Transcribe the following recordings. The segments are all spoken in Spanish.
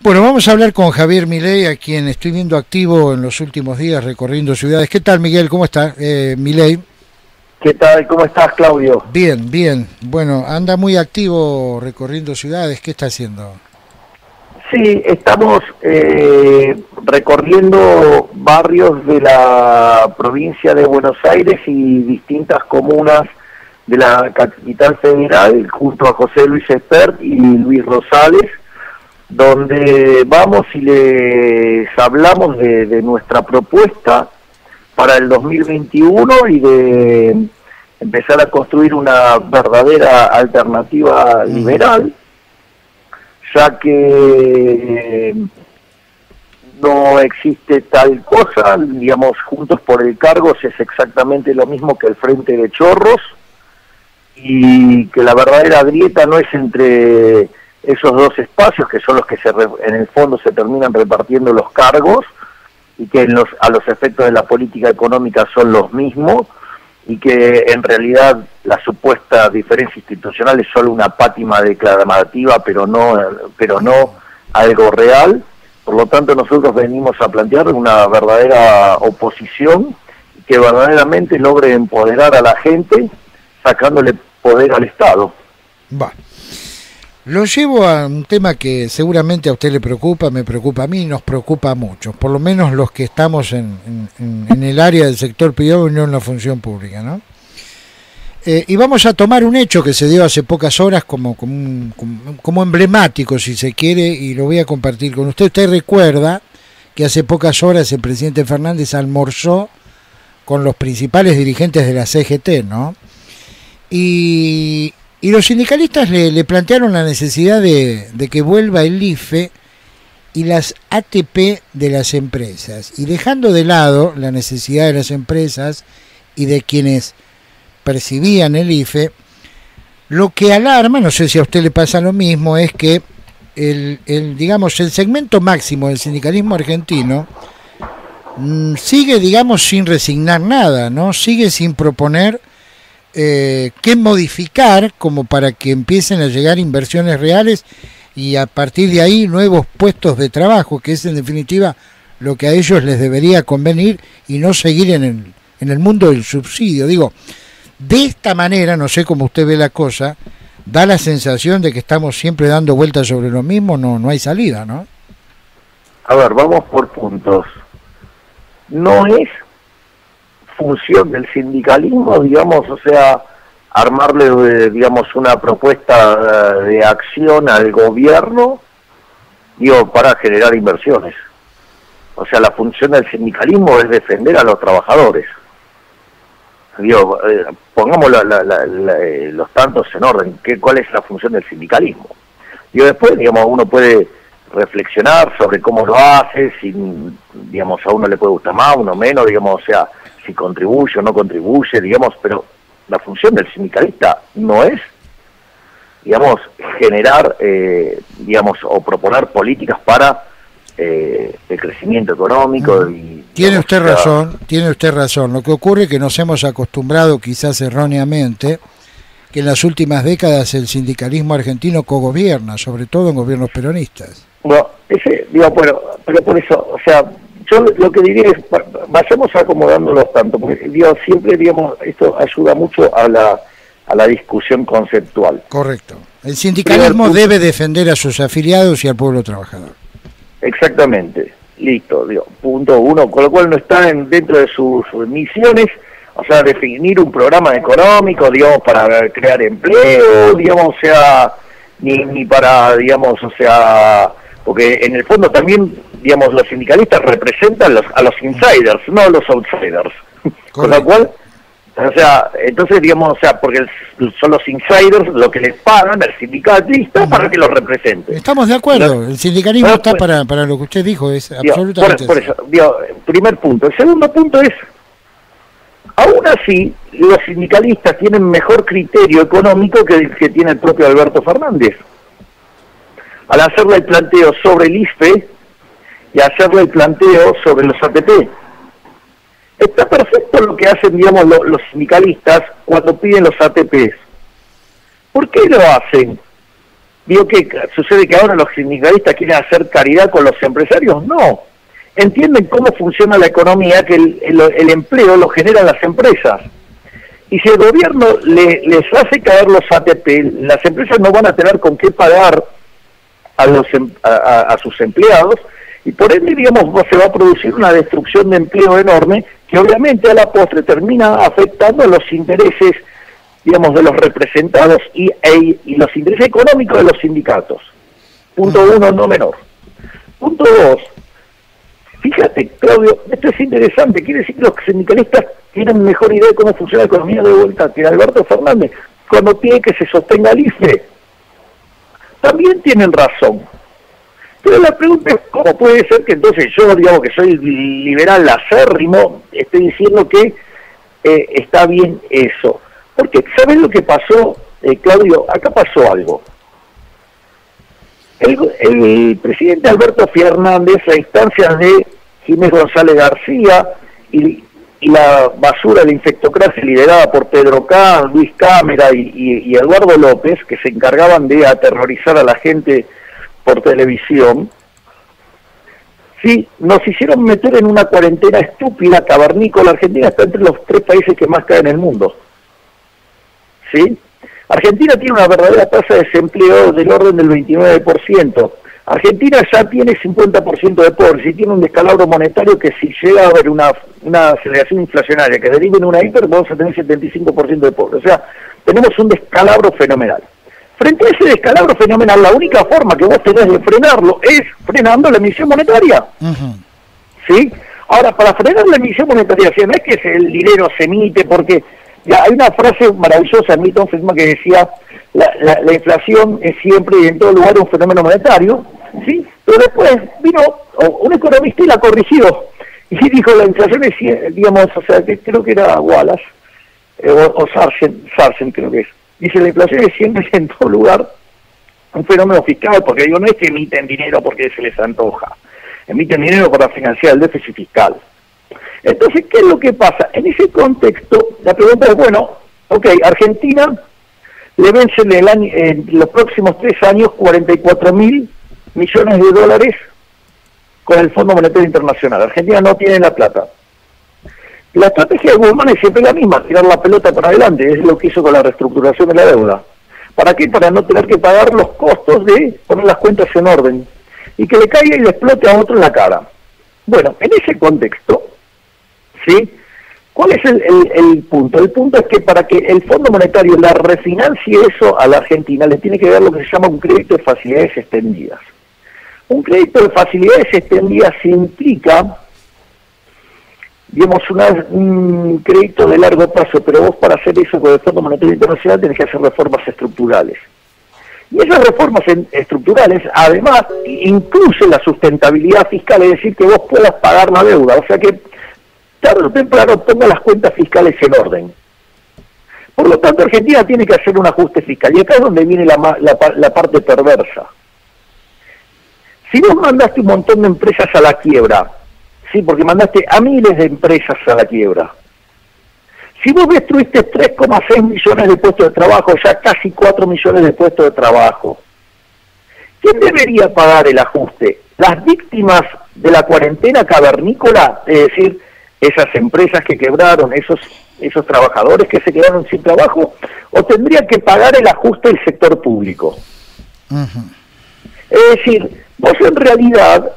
Bueno, vamos a hablar con Javier Milei, a quien estoy viendo activo en los últimos días recorriendo ciudades. ¿Qué tal, Miguel? ¿Cómo está, Milei? ¿Qué tal? ¿Cómo estás, Claudio? Bien, bien. Bueno, anda muy activo recorriendo ciudades. ¿Qué está haciendo? Sí, estamos recorriendo barrios de la provincia de Buenos Aires y distintas comunas de la capital federal, junto a José Luis Espert y Luis Rosales, donde vamos y les hablamos de nuestra propuesta para el 2021 y de empezar a construir una verdadera alternativa liberal, ya que no existe tal cosa, digamos, Juntos por el Cargos es exactamente lo mismo que el Frente de Chorros, y que la verdadera grieta no es entre esos dos espacios, que son los que en el fondo se terminan repartiendo los cargos, y que a los efectos de la política económica son los mismos, y que en realidad la supuesta diferencia institucional es solo una pátina declarativa, pero no algo real. Por lo tanto, nosotros venimos a plantear una verdadera oposición que verdaderamente logre empoderar a la gente, sacándole poder al Estado. Va. Lo llevo a un tema que seguramente a usted le preocupa, me preocupa a mí, nos preocupa mucho, por lo menos los que estamos en el área del sector privado y no en la función pública, ¿no? Y vamos a tomar un hecho que se dio hace pocas horas como emblemático, si se quiere, y lo voy a compartir con usted. Usted recuerda que hace pocas horas el presidente Fernández almorzó con los principales dirigentes de la CGT, ¿no? Y los sindicalistas le plantearon la necesidad de que vuelva el IFE y las ATP de las empresas, y dejando de lado la necesidad de las empresas y de quienes percibían el IFE, lo que alarma, no sé si a usted le pasa lo mismo, es que el segmento máximo del sindicalismo argentino sigue, digamos, sin resignar nada, ¿no? Sigue sin proponer qué modificar como para que empiecen a llegar inversiones reales y a partir de ahí nuevos puestos de trabajo, que es en definitiva lo que a ellos les debería convenir, y no seguir en el mundo del subsidio. Digo, de esta manera, no sé cómo usted ve la cosa, da la sensación de que estamos siempre dando vueltas sobre lo mismo, no hay salida, ¿no? A ver, vamos por puntos. No es función del sindicalismo, digamos, o sea, armarle, digamos, una propuesta de acción al gobierno, para generar inversiones. O sea, la función del sindicalismo es defender a los trabajadores. Pongamos los tantos en orden. ¿Cuál es la función del sindicalismo? Después, digamos, uno puede reflexionar sobre cómo lo hace, si, digamos, a uno le puede gustar más, a uno menos, digamos, o sea, si contribuye o no contribuye, digamos, pero la función del sindicalista no es, digamos, generar, digamos, o proponer políticas para el crecimiento económico. Tiene usted razón. Lo que ocurre es que nos hemos acostumbrado, quizás erróneamente, que en las últimas décadas el sindicalismo argentino cogobierna, sobre todo en gobiernos peronistas. Bueno, pero por eso, o sea, yo lo que diría es, vayamos acomodándolos tanto, porque siempre, digamos, esto ayuda mucho a la discusión conceptual. Correcto. El sindicalismo debe defender a sus afiliados y al pueblo trabajador. Exactamente. Listo, punto uno, con lo cual no está dentro de sus misiones, o sea, definir un programa económico, digamos, para crear empleo, digamos, o sea, ni para, digamos, o sea, porque en el fondo también, digamos, los sindicalistas representan a los insiders, no a los outsiders. Con lo cual, o sea, entonces, digamos, o sea, porque son los insiders lo que les pagan al sindicalista para que los represente. Estamos de acuerdo, el sindicalismo está para lo que usted dijo, es absolutamente por eso, primer punto. El segundo punto es, aún así, los sindicalistas tienen mejor criterio económico que el que tiene el propio Alberto Fernández. Al hacerle el planteo sobre el IFE y hacerle el planteo sobre los ATP. Está perfecto lo que hacen, digamos, los sindicalistas cuando piden los ATPs. ¿Por qué lo hacen? Digo que sucede que ahora los sindicalistas quieren hacer caridad con los empresarios. No, entienden cómo funciona la economía, que el empleo lo generan las empresas. Y si el gobierno les hace caer los ATP, las empresas no van a tener con qué pagar a sus empleados, y por ende, digamos, se va a producir una destrucción de empleo enorme, que obviamente a la postre termina afectando a los intereses, digamos, de los representados y los intereses económicos de los sindicatos. Punto uno, no menor. Punto dos, fíjate, Claudio, esto es interesante, quiere decir que los sindicalistas tienen mejor idea de cómo funciona la economía de vuelta que Alberto Fernández, cuando pide que se sostenga el IFE. También tienen razón. Pero la pregunta es, ¿cómo puede ser que entonces yo, digamos, que soy liberal acérrimo, estoy diciendo que está bien eso? Porque, ¿sabes lo que pasó, Claudio? Acá pasó algo. El presidente Alberto Fernández, a instancias de Ginés González García y la basura de la infectocracia liderada por Pedro Kahn, Luis Cámara y Eduardo López, que se encargaban de aterrorizar a la gente por televisión, sí, nos hicieron meter en una cuarentena estúpida, cavernícola. Argentina está entre los 3 países que más caen en el mundo. ¿Sí? Argentina tiene una verdadera tasa de desempleo del orden del 29%. Argentina ya tiene 50% de pobres y tiene un descalabro monetario que si llega a haber una aceleración inflacionaria que derive en una hiper, vamos a tener 75% de pobres. O sea, tenemos un descalabro fenomenal. Frente a ese descalabro fenomenal, la única forma que vos tenés de frenarlo es frenando la emisión monetaria. ¿Sí? Ahora, para frenar la emisión monetaria, no es que el dinero se emite, porque ya hay una frase maravillosa de Milton Friedman que decía, la inflación es siempre y en todo lugar un fenómeno monetario, ¿sí? Pero después vino un economista y la corrigió, y dijo, la inflación es, digamos, o sea, que creo que era Wallace, o Sargent creo que es. Dice, la inflación es siempre en todo lugar un fenómeno fiscal, porque digo, no es que emiten dinero porque se les antoja, emiten dinero para financiar el déficit fiscal. Entonces, ¿qué es lo que pasa? En ese contexto, la pregunta es, bueno, ok, Argentina le vence en los próximos 3 años 44.000 millones de dólares con el Fondo Monetario Internacional. Argentina no tiene la plata. La estrategia de Guzmán es siempre la misma, tirar la pelota para adelante, es lo que hizo con la reestructuración de la deuda. ¿Para qué? Para no tener que pagar los costos de poner las cuentas en orden y que le caiga y le explote a otro en la cara. Bueno, en ese contexto, ¿sí? ¿Cuál es el punto? El punto es que para que el Fondo Monetario la refinancie eso a la Argentina, le tiene que dar lo que se llama un crédito de facilidades extendidas. Un crédito de facilidades extendidas implica, digamos, un crédito de largo plazo, pero vos para hacer eso con el Fondo Monetario Internacional tenés que hacer reformas estructurales. Y esas reformas estructurales, además, incluyen la sustentabilidad fiscal, es decir, que vos puedas pagar la deuda, o sea que tarde o temprano ponga las cuentas fiscales en orden. Por lo tanto, Argentina tiene que hacer un ajuste fiscal, y acá es donde viene la parte perversa. Si vos mandaste un montón de empresas a la quiebra, sí, porque mandaste a miles de empresas a la quiebra. Si vos destruiste 3,6 millones de puestos de trabajo, ya casi 4 millones de puestos de trabajo, ¿quién debería pagar el ajuste? ¿Las víctimas de la cuarentena cavernícola? Es decir, esas empresas que quebraron, esos trabajadores que se quedaron sin trabajo, ¿o tendría que pagar el ajuste del sector público? Es decir, vos en realidad,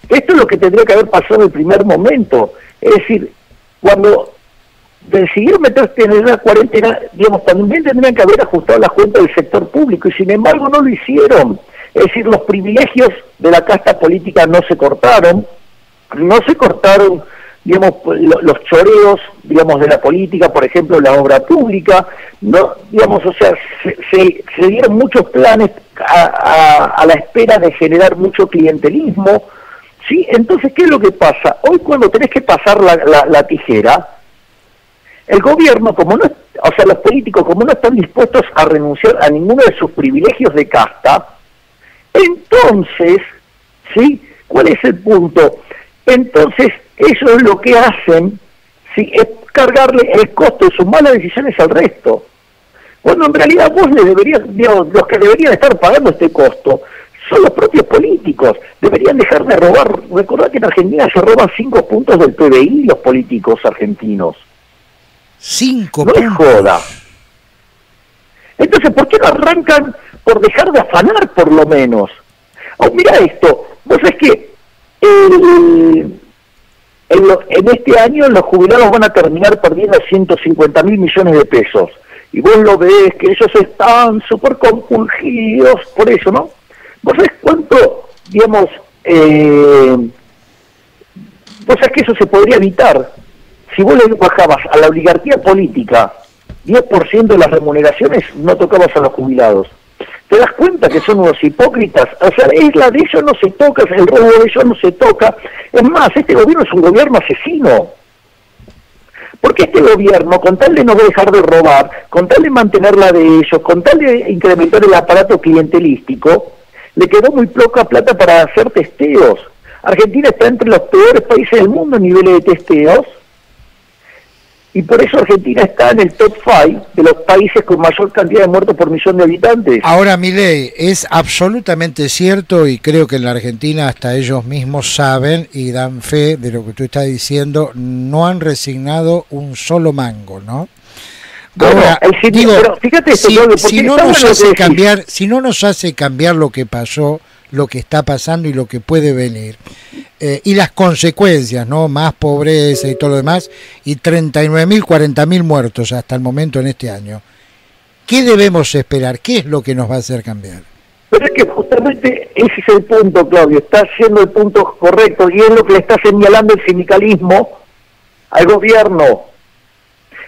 esto es lo que tendría que haber pasado en el primer momento. Es decir, cuando decidieron meterse en la cuarentena, digamos, también tendrían que haber ajustado las cuentas del sector público, y sin embargo no lo hicieron. Es decir, los privilegios de la casta política no se cortaron, digamos, los choreos, digamos, de la política, por ejemplo, la obra pública, no, digamos, o sea, se dieron muchos planes a la espera de generar mucho clientelismo, ¿sí? Entonces, ¿qué es lo que pasa? Hoy cuando tenés que pasar la tijera, el gobierno, como no, o sea, los políticos, como no están dispuestos a renunciar a ninguno de sus privilegios de casta, entonces, ¿sí? ¿Cuál es el punto? Entonces, ellos lo que hacen, ¿sí?, es cargarle el costo de sus malas decisiones al resto. Bueno, en realidad vos le deberías, digamos, los que deberían estar pagando este costo son los propios políticos. Deberían dejar de robar. Recordad que en Argentina se roban 5 puntos del PBI los políticos argentinos. 5 puntos. No es joda. puntos. Entonces, ¿por qué no arrancan por dejar de afanar, por lo menos? Oh, mira esto. Vos sabés que en este año los jubilados van a terminar perdiendo 150.000 millones de pesos. Y vos lo ves, que ellos están súper compungidos por eso, ¿no? ¿Vos sabés cuánto, digamos, vos sabés que eso se podría evitar si vos le bajabas a la oligarquía política 10% de las remuneraciones, no tocabas a los jubilados? ¿Te das cuenta que son unos hipócritas? O sea, la de ellos no se toca, el robo de ellos no se toca. Es más, este gobierno es un gobierno asesino. Porque este gobierno, con tal de no dejar de robar, con tal de mantener la de ellos, con tal de incrementar el aparato clientelístico, le quedó muy poca plata para hacer testeos. Argentina está entre los peores países del mundo en niveles de testeos, y por eso Argentina está en el top 5 de los países con mayor cantidad de muertos por millón de habitantes. Ahora, Milei, es absolutamente cierto, y creo que en la Argentina hasta ellos mismos saben y dan fe de lo que tú estás diciendo, no han resignado un solo mango, ¿no? Ahora, digo, pero fíjate si no nos hace cambiar lo que pasó, lo que está pasando y lo que puede venir, y las consecuencias, ¿no? Más pobreza y todo lo demás, y 39.000, 40.000 muertos hasta el momento en este año. ¿Qué debemos esperar? ¿Qué es lo que nos va a hacer cambiar? Pero es que justamente ese es el punto, Claudio, está haciendo el punto correcto, y es lo que le está señalando el sindicalismo al gobierno.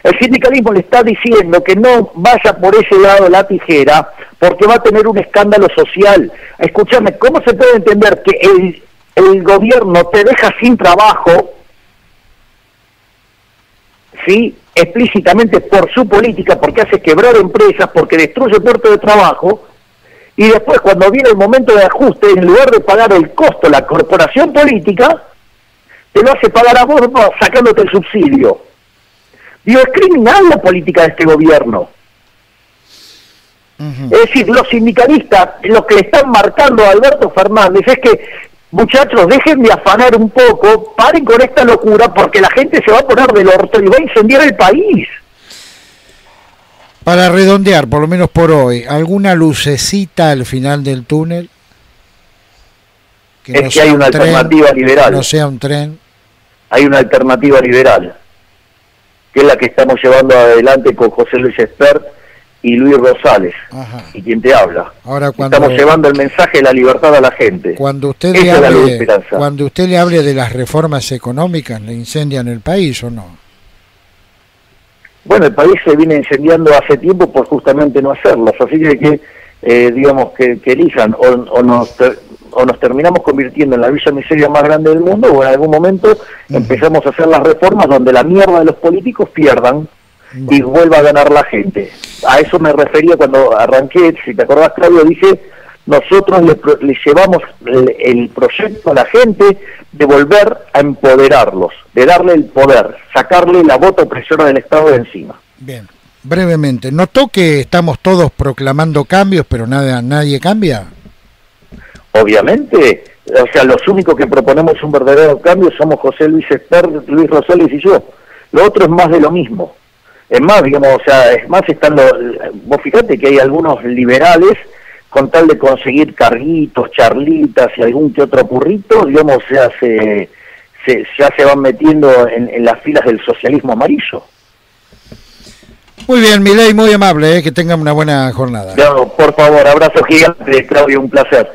El sindicalismo le está diciendo que no vaya por ese lado la tijera, porque va a tener un escándalo social. Escúchame, ¿cómo se puede entender que el gobierno te deja sin trabajo, sí, explícitamente por su política, porque hace quebrar empresas, porque destruye puestos de trabajo, y después cuando viene el momento de ajuste, en lugar de pagar el costo la corporación política, te lo hace pagar a vos sacándote el subsidio? Digo, es criminal la política de este gobierno. Es decir, los sindicalistas, lo que le están marcando a Alberto Fernández es que, muchachos, dejen de afanar un poco, paren con esta locura, porque la gente se va a poner del orto y va a incendiar el país. Para redondear, por lo menos por hoy, ¿alguna lucecita al final del túnel? Es que hay una alternativa liberal. No sea un tren. Hay una alternativa liberal, que es la que estamos llevando adelante con José Luis Espert y Luis Rosales. Ajá. Y quien te habla. Ahora, cuando estamos llevando el mensaje de la libertad a la gente. Cuando usted le hable de las reformas económicas, ¿le incendian el país o no? Bueno, el país se viene incendiando hace tiempo por justamente no hacerlas, así que digamos que elijan, o nos terminamos convirtiendo en la villa miseria más grande del mundo, o en algún momento empezamos a hacer las reformas donde la mierda de los políticos pierdan y vuelva a ganar la gente. A eso me refería cuando arranqué, si te acordás, Claudio, dije, nosotros le llevamos el proyecto a la gente de volver a empoderarlos, de darle el poder, sacarle la bota opresora del Estado de encima. Bien, brevemente, ¿notó que estamos todos proclamando cambios, pero nadie cambia? Obviamente, o sea, los únicos que proponemos un verdadero cambio somos José Luis Espert, Luis Rosales y yo. Lo otro es más de lo mismo. Es más, digamos, o sea, es más, vos fíjate que hay algunos liberales, con tal de conseguir carguitos, charlitas y algún que otro currito, digamos, o sea, ya se van metiendo en las filas del socialismo amarillo. Muy bien, Milei, muy amable, que tengan una buena jornada. No, por favor, abrazo gigante, Claudio, un placer.